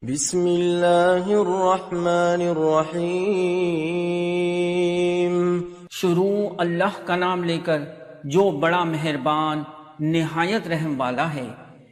بسم اللہ الرحمن الرحیم۔ شروع اللہ کا نام لے کر جو بڑا مہربان نہایت رحم والا ہے۔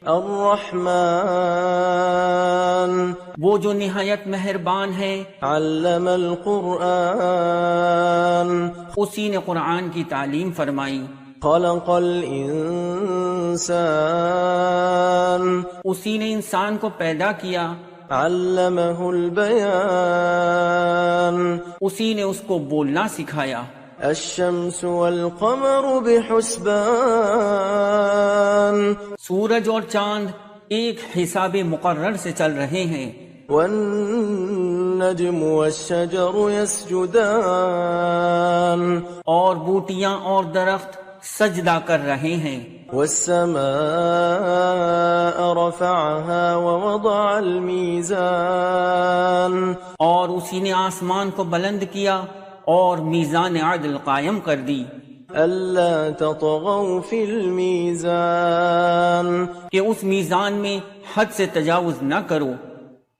الرحمن وہ جو نہایت مہربان ہے۔ علم القرآن اسی نے قرآن کی تعلیم فرمائی۔ خلق الانسان اسی نے انسان کو پیدا کیا۔ علمہ البیان اسی نے اس کو بولنا سکھایا۔ الشمس والقمر بحسبان سورج اور چاند ایک حساب مقرر سے چل رہے ہیں۔ والنجم والشجر يسجدان اور بوٹیاں اور درخت سجدہ کر رہے ہیں۔ والسماء رفعها ووضع الميزان اور اسی نے آسمان کو بلند کیا اور میزان عدل قائم کر دی ألا تطغوا في الميزان کہ اس میزان میں حد سے تجاوز نہ کرو۔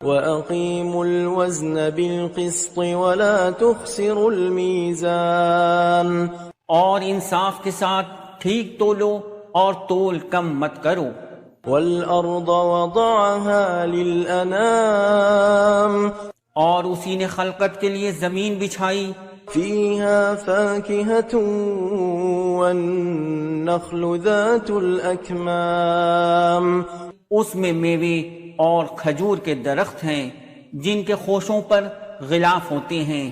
وأقيموا الوزن بالقسط ولا تخسروا الميزان اور انصاف کے ساتھ ٹھیک تولو اور تول کم مت کرو۔ والأرض وضعها للأنام اور اسی نے خلقت کے لیے زمین بچھائی۔ فيها فاكهة والنخل ذات الأكمام اس میں میوے اور کھجور کے درخت ہیں جن کے خوشوں پر غلاف ہوتے ہیں۔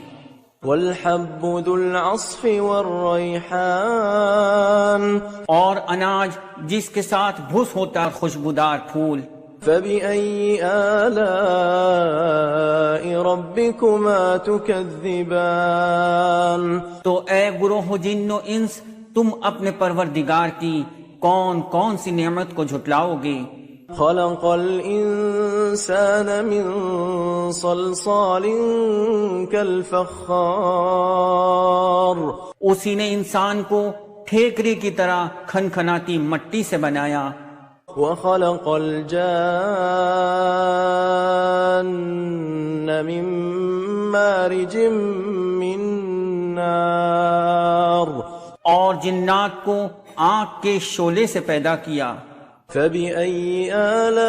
والحب ذو العصف والريحان اور اناج جس کے ساتھ بھس ہوتا ہے خوشبودار پھول۔ فبأي آلاء ربكما تكذبان تو اے گروہ جن و انس، تم اپنے پروردگار کی کون کون سی نعمت کو جھٹلاؤ گے؟ خلق الإنسان من صلصال كالفخار اسی نے انسان کو ٹھیکری کی طرح کھنکھناتی مٹی سے بنایا۔ وخلق الجان من مارج من نار اور جنات کو آنکھ کے شعلے سے پیدا کیا۔ فبأي آلاء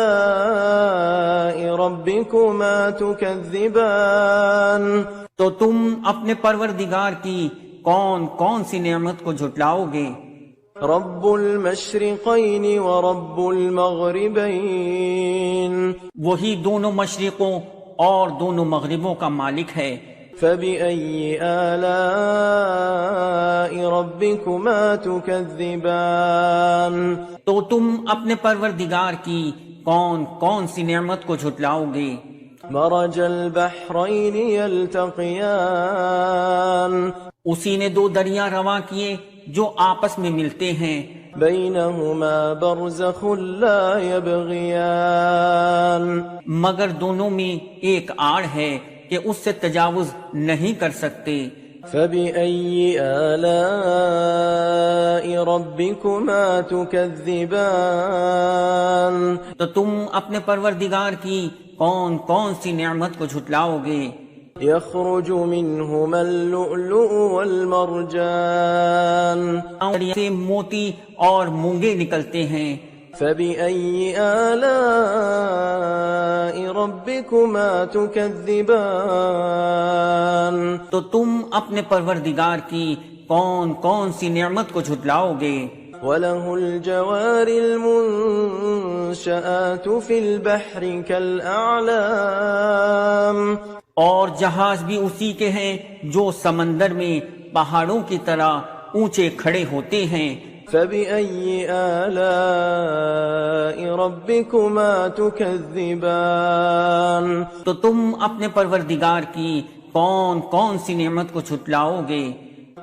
ربكما تكذبان تو تم اپنے پروردگار کی کون کون سی نعمت کو جھٹلاؤ گے؟ رب المشرقين ورب المغربين وہی دونوں مشرقوں اور دونوں مغربوں کا مالک ہے۔ فبأي آلاء ربكما تكذبان تو تم اپنے پروردگار کی کون کون سی نعمت کو جھٹلاؤ گے؟ مرج البحرين يلتقيان اسی نے دو دریا رواں کیے جو آپس میں ملتے ہیں۔ بينهما برزخ لا يبغيان مگر دونوں میں ایک آڑ ہے کہ اس سے تجاوز نہیں کر سکتے۔ فبأي آلاء ربكما تكذبان تو تم اپنے پروردگار کی کون کون سی نعمت کو جھٹلاؤ گے؟ يخرج منهما اللؤلؤ والمرجان سے موتی اور مونگے نکلتے ہیں۔ فبأي آلاء ربكما تكذبان تو تم اپنے پروردگار کی کون کون سی نعمت کو جھٹلاؤ گے؟ وله الجوار المنشآت في البحر كالأعلام اور جہاز بھی اسی کے ہیں جو سمندر میں پہاڑوں کی طرح اونچے کھڑے ہوتے ہیں۔ فبأي آلاء ربكما تكذبان تو تم اپنے پروردگار کی کون کون سی نعمت کو جھٹلاؤ گے؟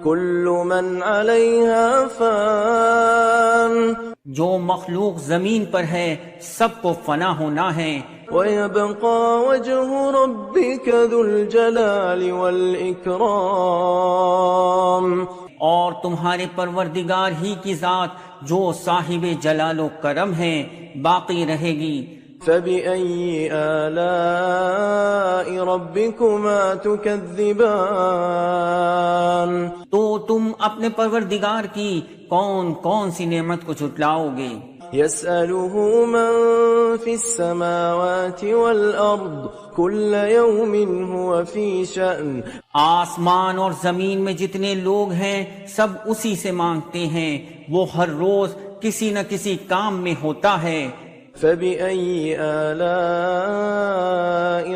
كل من عليها فان جو مخلوق زمین پر ہے سب کو فنا ہونا ہے۔ ويبقى وجه ربك ذو الجلال والإكرام اور تمہارے پروردگار ہی کی ذات جو صاحب جلال و کرم ہے باقی رہے گی۔ فبأي آلاء ربكما تكذبان تو تم اپنے پروردگار کی کون کون سی نعمت کو جھٹلاؤ گے؟ يسأله من في السماوات والأرض كل يوم هو في شأن آسمان اور زمین میں جتنے لوگ ہیں سب اسی سے مانگتے ہیں، وہ ہر روز کسی نہ کسی کام میں ہوتا ہے۔ فبأي آلاء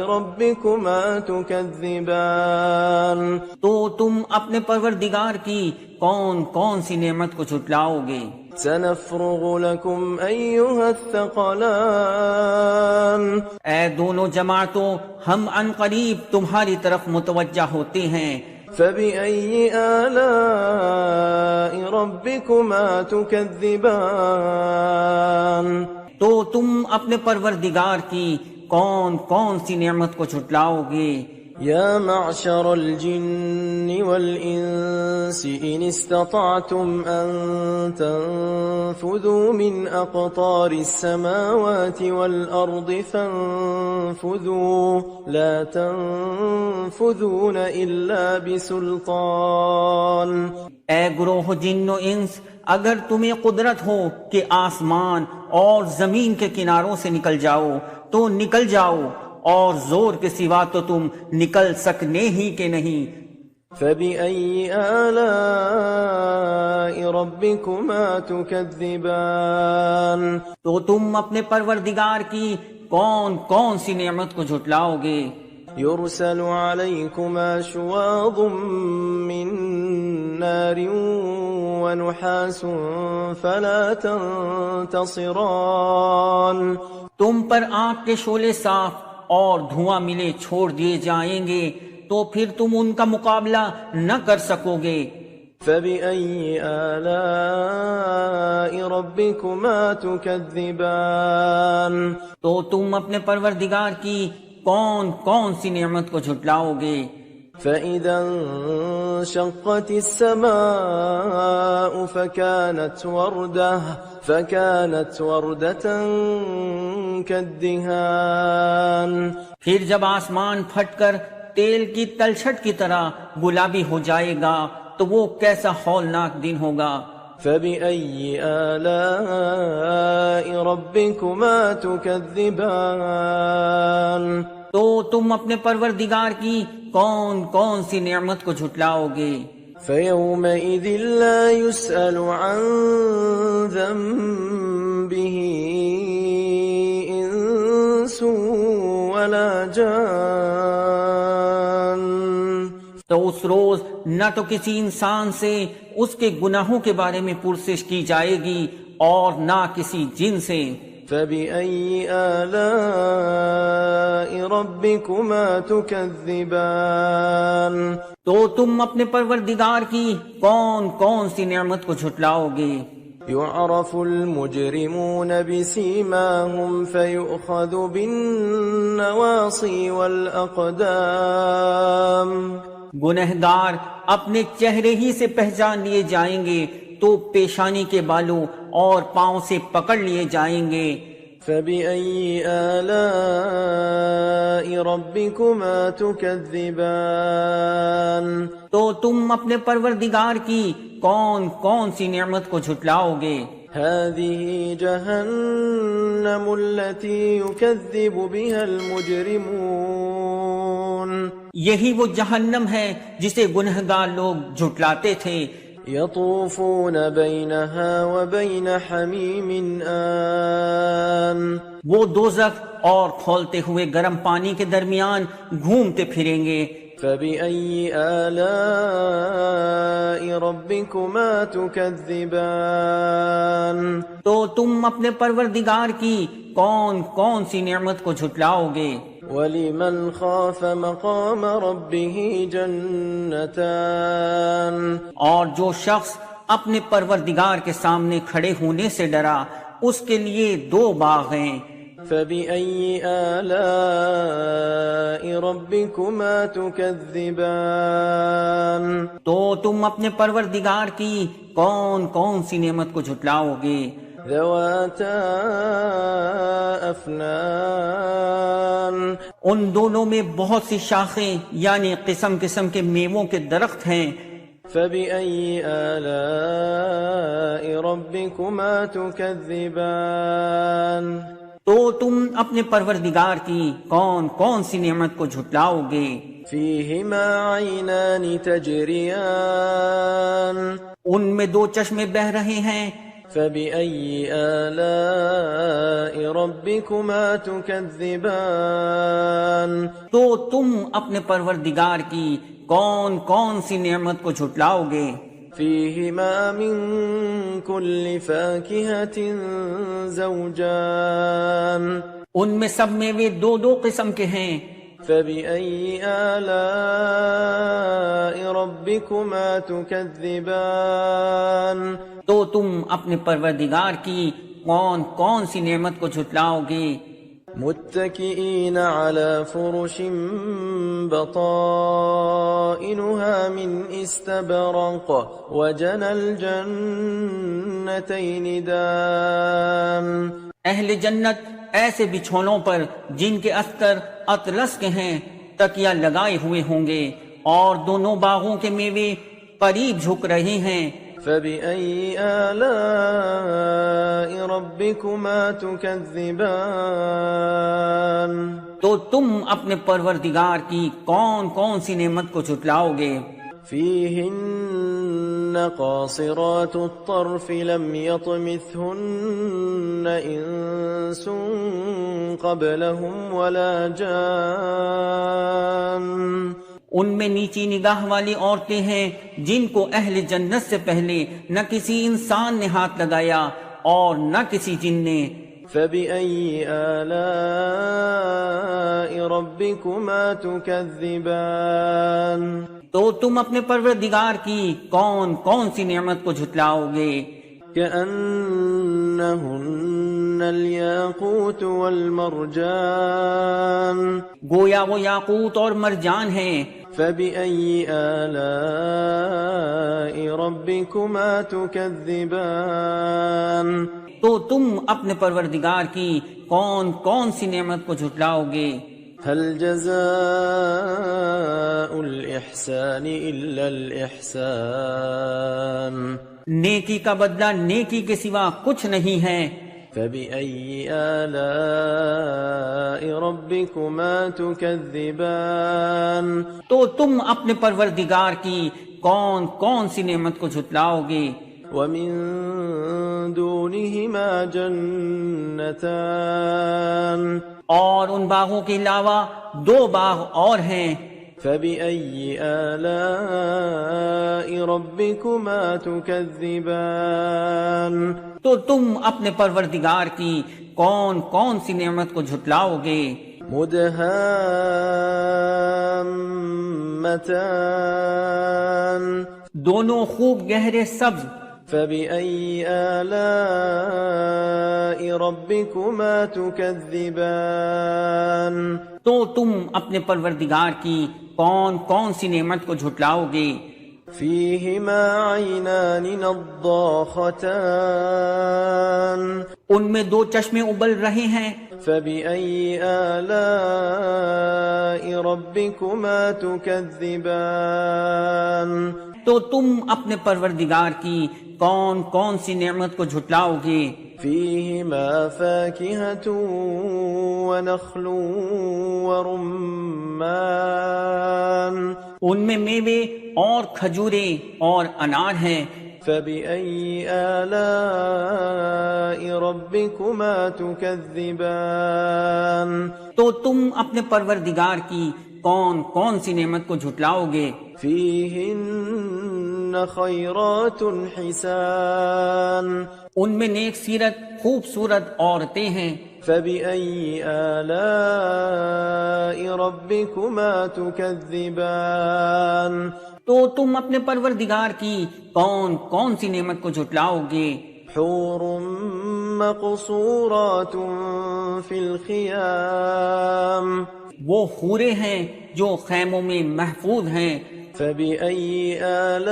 ربكما تكذبان تو تم اپنے پروردگار کی کون کون سی نعمت کو جھٹلاؤ گے؟ سنفرغ لكم أيها الثقلان اے دونوں جماعتوں، ہم عن قریب تمہاری طرف متوجہ ہوتے ہیں۔ فبأي آلاء ربكما تكذبان تو تم اپنے پروردگار کی کون کون سی نعمت کو جھٹلاؤ گے؟ يا معشر الجن والإنس إن استطعتم أن تنفذوا من أقطار السماوات والأرض فانفذوا لا تنفذون إلا بسلطان۔ اے گروہ جن و انس، اگر تمہیں قدرت ہو کہ آسمان اور زمین کے کناروں سے نکل جاؤ تو نکل جاؤ، اور زور کے سوا تو تم نکل سکنے ہی کہ نہیں۔ فبأي آلاء ربكما تكذبان تو تم اپنے پروردگار کی کون کون سی نعمت کو جھٹلاؤ گے؟ يرسل عليكما شواظ من نار ونحاس فلا تنتصران۔ تم پر آگ کے شعلے صاف اور دھواں ملے چھوڑ دیے جائیں گے تو پھر تم ان کا مقابلہ نہ کر سکو گے۔ فبأي آلاء ربكما تكذبان تو تم اپنے پروردگار کی کون کون سی نعمت کو جھٹلاؤ گے؟ فإذا انشقت السماء فكانت وردة كالدهان۔ پھر جب آسمان پھٹ کر تیل کی تلچھٹ کی طرح گلابی ہو جائے گا تو وہ کیسا ہولناک دن ہوگا۔ فبأي آلاء ربكما تكذبان تو تم اپنے پروردگار کی کون کون سی نعمت کو جھٹلاؤ گے؟ فيومئذ لا يسأل عن ذنبه إنس ولا جان۔ تو اس روز نہ تو کسی انسان سے اس کے گناہوں کے بارے میں پرسش کی جائے گی اور نہ کسی جن سے۔ فبأي آلاء ربكما تكذبان تو تم اپنے پروردگار کی کون کون سی نعمت کو جھٹلاؤ گے؟ يعرف المجرمون بسيماهم فيؤخذ بالنواصي والأقدام۔ گنہگار اپنے چہرے ہی سے پہچان لیے جائیں گے تو پیشانی کے بالوں اور پاؤں سے پکڑ لیے جائیں گے۔ فبأي آلاء ربكما تكذبان تو تم اپنے پروردگار کی کون کون سی نعمت کو جھٹلاؤ گے؟ هذه جهنم التي يكذب بها المجرمون۔ یہی وہ جہنم ہے جسے گنہگار لوگ جھٹلاتے تھے۔ يطوفون بينها وبين حميم آن۔ وہ دوزخ اور کھولتے ہوئے گرم پانی کے درمیان گھومتے پھریں گے۔ فبأي آلاء ربكما تكذبان تو تم اپنے پروردگار کی کون کون سی نعمت کو جھٹلاؤ گے؟ ولمن خاف مقام ربه جنتان۔ اور جو شخص اپنے پروردگار کے سامنے کھڑے ہونے سے ڈرا اس کے لیے 2 باغ ہیں۔ فبأي آلاء ربكما تكذبان تو تم اپنے پروردگار کی کون کون سی نعمت کو جھٹلاؤ گے؟ ذواتا أفنان ان دونوں میں بہت سی شاخیں یعنی قسم قسم کے میووں کے درخت ہیں. فبأي آلاء ربكما تكذبان تو تم اپنے پروردگار کی کون کون سی نعمت کو جھٹلاؤ گے؟ فيهما عينان تجريان ان میں دو چشمے بہہ رہے ہیں. فبأي آلاء ربكما تكذبان تو تم اپنے پروردگار کی کون کون سی نعمت کو جھٹلاؤ گے؟ فيهما من كل فاكهة زوجان ان میں سب میوے دو دو قسم کے ہیں. فبأي آلاء ربكما تكذبان تو تم اپنے پروردگار کی کون کون سی نعمت کو جھٹلاؤ گے؟ متكئين على فرش بطائنها من استبرق وجنى الجنتين دان اہل جنت ایسے بچھونوں پر جن کے استر اطلس کے ہیں تکیہ لگائے ہوئے ہوں گے اور دونوں باغوں کے میوے قریب جھک رہے ہیں. فبأي آلاء ربكما تكذبان تو تم اپنے پروردگار کی کون کون سی نعمت کو جھٹلاؤ گے؟ فيهن قاصرات الطرف لم يطمثهن إنس قبلهم ولا جان ان میں نیچی نگاہ والی عورتیں ہیں جن کو اہل جنت سے پہلے نہ کسی انسان نے ہاتھ لگایا اور نہ کسی جن نے. فبأي آلاء ربكما تكذبان تو تم اپنے پروردگار کی کون کون سی نعمت کو جھٹلاؤ گے؟ كأنهن الياقوت والمرجان گویا وہ یاقوت اور مرجان ہیں. فبأي آلاء ربكما تكذبان تو تم اپنے پروردگار کی کون کون سی نعمت کو جھٹلاؤ گے؟ هل جزاء الإحسان إلا الإحسان نیکی کا بدلہ نیکی کے سوا کچھ نہیں ہے. فبأي آلاء ربكما تكذبان تو تم اپنے پروردگار کی کون کون سی نعمت کو جھٹلاؤ گے؟ ومن دونهما جنتان اور ان باغوں کے علاوہ دو باغ اور ہیں. فبأي آلاء ربكما تكذبان تو تم اپنے پروردگار کی کون کون سی نعمت کو جھٹلاؤ گے؟ مدهامتان دونوں خوب گہرے سبز. فبأي آلاء ربكما تكذبان تو تم اپنے پروردگار کی کون کون سی نعمت کو جھٹلاؤ گے؟ فيهما عينان نضاختان ان میں دو چشمے ابل رہے ہیں. فبأي آلاء ربكما تكذبان تو تم اپنے پروردگار کی کون کون سی نعمت کو جھٹلاؤ گے؟ فيهما فاكهة ونخل ورمان ان میں میوے اور کھجورے اور انار ہیں. فبأي آلاء ربكما تكذبان تو تم اپنے پروردگار کی کون کون سی نعمت کو جھٹلاؤ گے؟ فيهن خيرات حسان ان میں نیک سیرت خوبصورت عورتیں ہیں. فبأي آلاء ربكما تكذبان تو تم اپنے پروردگار کی کون کون سی نعمت کو جھٹلاؤ گے؟ حور مقصورات في الخيام وہ حوریں ہیں جو خیموں میں محفوظ ہیں. فبأي آلاء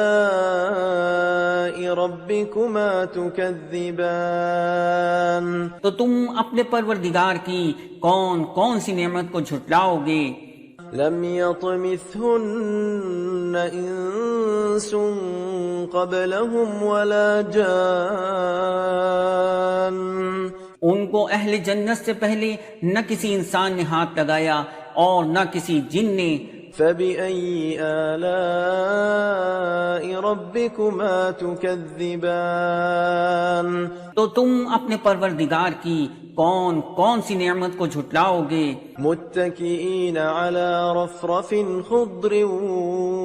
ربكما تكذبان تو تم اپنے پروردگار کی کون کون سی نعمت کو جھٹلاؤ گے؟ لم يطمثهن إنس قبلهم ولا جان ان کو اہل جنت سے پہلے نہ کسی انسان نے ہاتھ لگایا اور نہ کسی جن نے۔ فبأي آلاء ربكما تكذبان تو تم اپنے پروردگار کی کون کون سی نعمت کو جھٹلاؤ گے؟ متكئين على رفرف خضر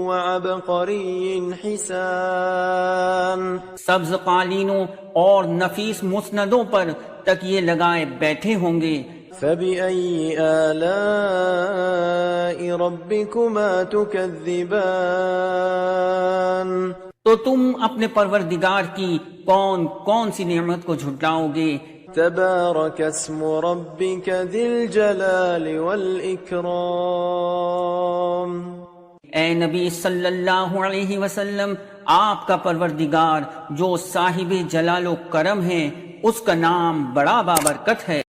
وعبقري حسان سبز قالینوں اور نفیس مسندوں پر تکیے لگائے بیٹھے ہوں گے۔ فبأي آلاء ربكما تكذبان تو تم اپنے پروردگار کی کون کون سی نعمت کو جھٹلاؤ گے؟ تبارك اسم ربك ذي الجلال والإكرام اے نبی صلی اللہ علیہ وسلم، آپ کا پروردگار جو صاحب جلال و کرم ہے، اس کا نام بڑا بابرکت ہے۔